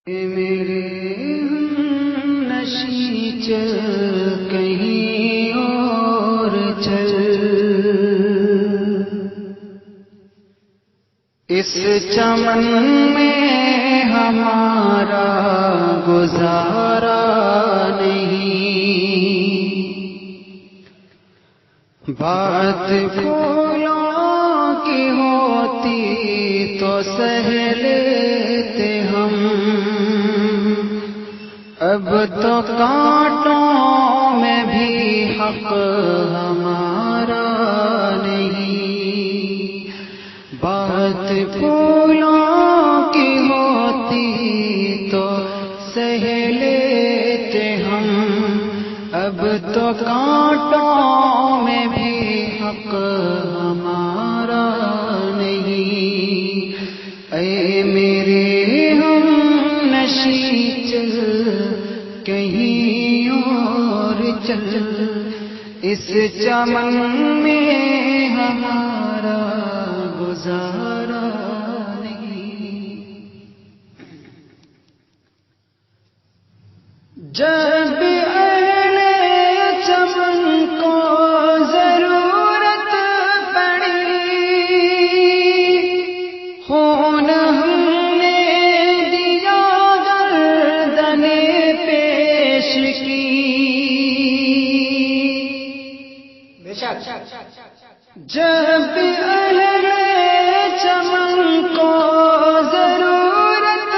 میرے نشی چل کہیں اور چل، اس چمن میں ہمارا گزارا نہیں، بات پھولوں کی ہوتی تو سہ لیتے ہم، اب تو کانٹوں میں بھی حق ہمارا نہیں، بات پھولوں کی ہوتی تو سہ لیتے ہم، اب تو کانٹوں میں بھی حق ہمارا نہیں۔ اے میرے ہم نشی چل کہیں اور چل، اس چمن میں ہمارا گزارا نہیں۔ جب اہل چمن کو ضرورت پڑی، خون ہم نے دیا گردن پیش کی، جب اہل چمن کو ضرورت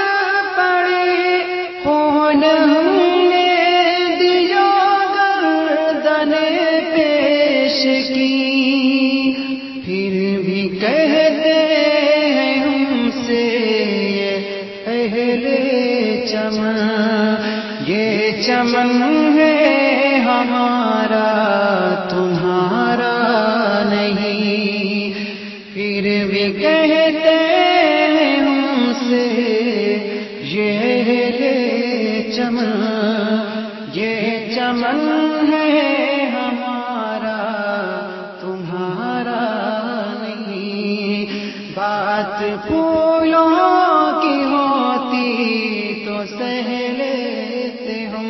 پڑی، خون ہم نے دیا گردن پیش کی، پھر بھی کہتے ہیں ہم سے یہ اہل چمن، یہ چمن ہے ہمارا تمہارا نہیں، پھر بھی کہتے ہیں ہم سے یہ اہل چمن، یہ چمن ہے ہمارا تمہارا نہیں، بات پھولوں کی ہوتی تو سہ لیتے ہم،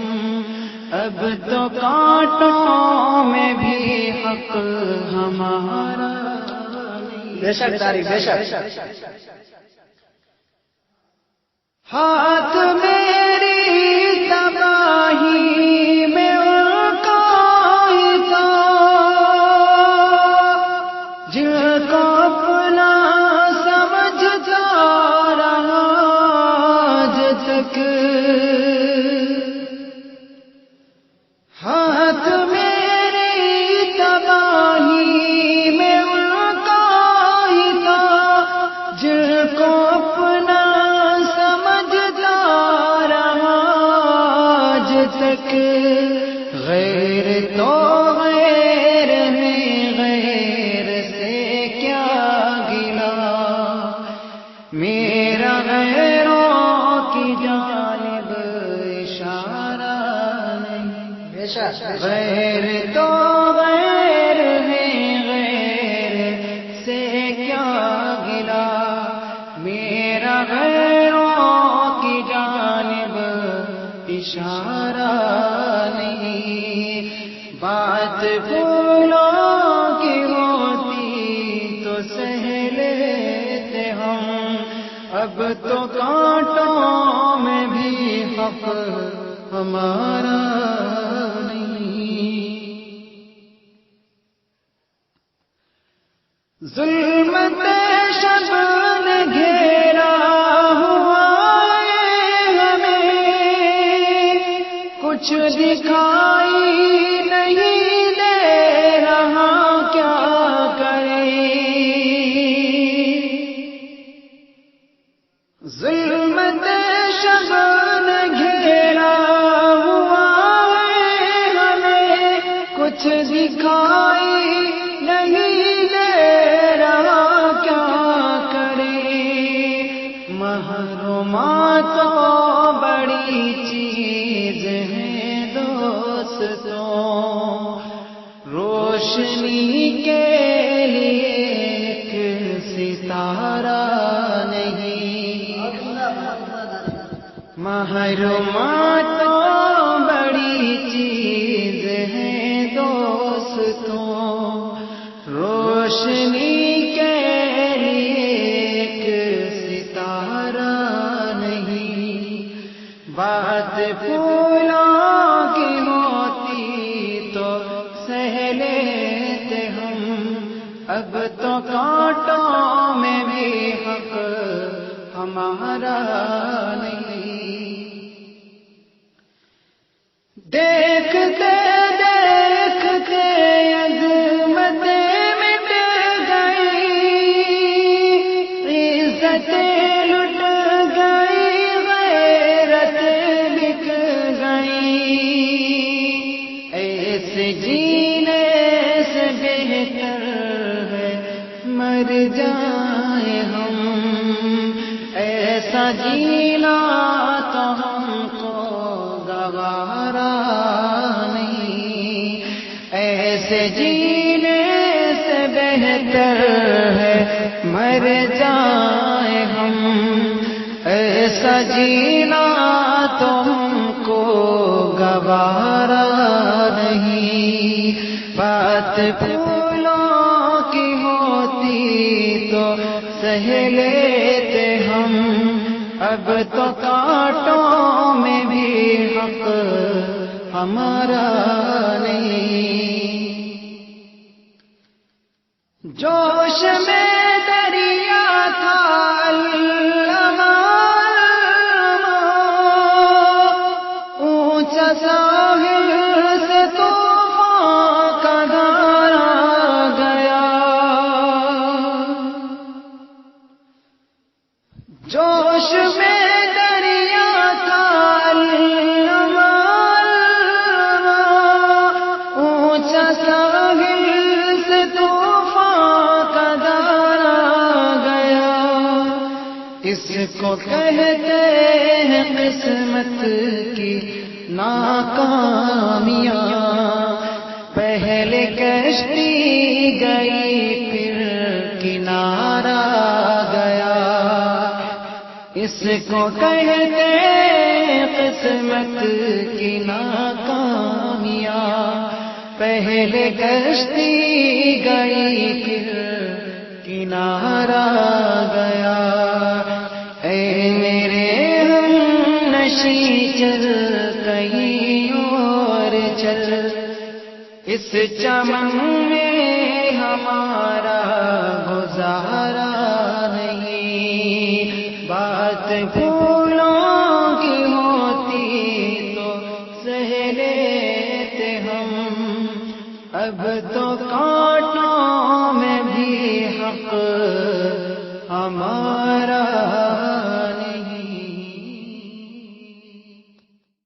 اب تو کانٹوں میں بھی حق ہمارا نہیں۔ بے شک تاریخ، بے شک۔ ہاتھ میری تباہی میں ان کا ہی تھا، جن کو اپنا سمجھتا رہا آج تک، ہاتھ میری تباہی میں ان کا ہی تھا، جن کو اپنا سمجھتا رہا آج تک، غیر تو غیر ہے، غیر سے کیا گلا، میرا غیروں کی جانب اشارہ نہیں، بے شک۔ غیر تو غیر ہے، غیر سے کیا گلا، میرا غیروں کی جانب اشارہ نہیں، بات پھولوں کی ہوتی تو سہ لیتے ہم، اب تو کانٹوں میں بھی حق ہمارا نہیں۔ ظلمت شب نے گھیرا ہوا ہے ہمیں، کچھ دکھائی نہیں دے رہا کیا کریں، ظلمت شب نے گھیرا ہوا ہے ہمیں، کچھ دکھائی نہیں دے رہا کیا کریں، محرومات تو بڑی چیز ہے دوستوں، روشنی کے لیے ایک ستارہ نہیں، محروما تو بڑی چیز ہے دوستوں، روشنی کے لیے ایک ستارہ نہیں، بات پھولوں کی ہوتی تو سہ لیتے ہم، اب تو کانٹوں میں بھی حق ہمارا نہیں۔ دیکھتے دیکھتے عظمتیں مٹ گئی، عزتیں لٹ گئی، غیرت بک گئی، ایسے جینے سے بہتر ہے مر جائیں ہم، ایسا جینا تو ہم کو گوارا نہیں، ایسے جینے سے بہتر ہے مر جائیں ہم، ایسا جینا تو ہم کو گوارا نہیں، بات پھولوں کی ہوتی تو سہ لیتے ہم، اب تو کانٹوں میں بھی حق ہمارا نہیں۔ جوش میں دریا تھا علامہ، اونچا ساحل سے طوفان کا دھارا گیا، جوش میں دریا تھا علامہ، اونچا ساحل سے طوفان کا دھارا گیا، اس کو کہتے ہیں قسمت کی ناکامیاں، پہلے کشتی گئی پھر کنارہ گیا، اس کو کہتے ہیں قسمت کی ناکامیاں، پہلے کشتی گئی پھر کنارہ گیا، اے میرے ہم نشیں چل کہیں اور چل، اس چمن میں ہمارا گزارا نہیں، بات پھولوں کی ہوتی تو سہ لیتے ہم، اب تو کانٹوں میں بھی حق ہمارا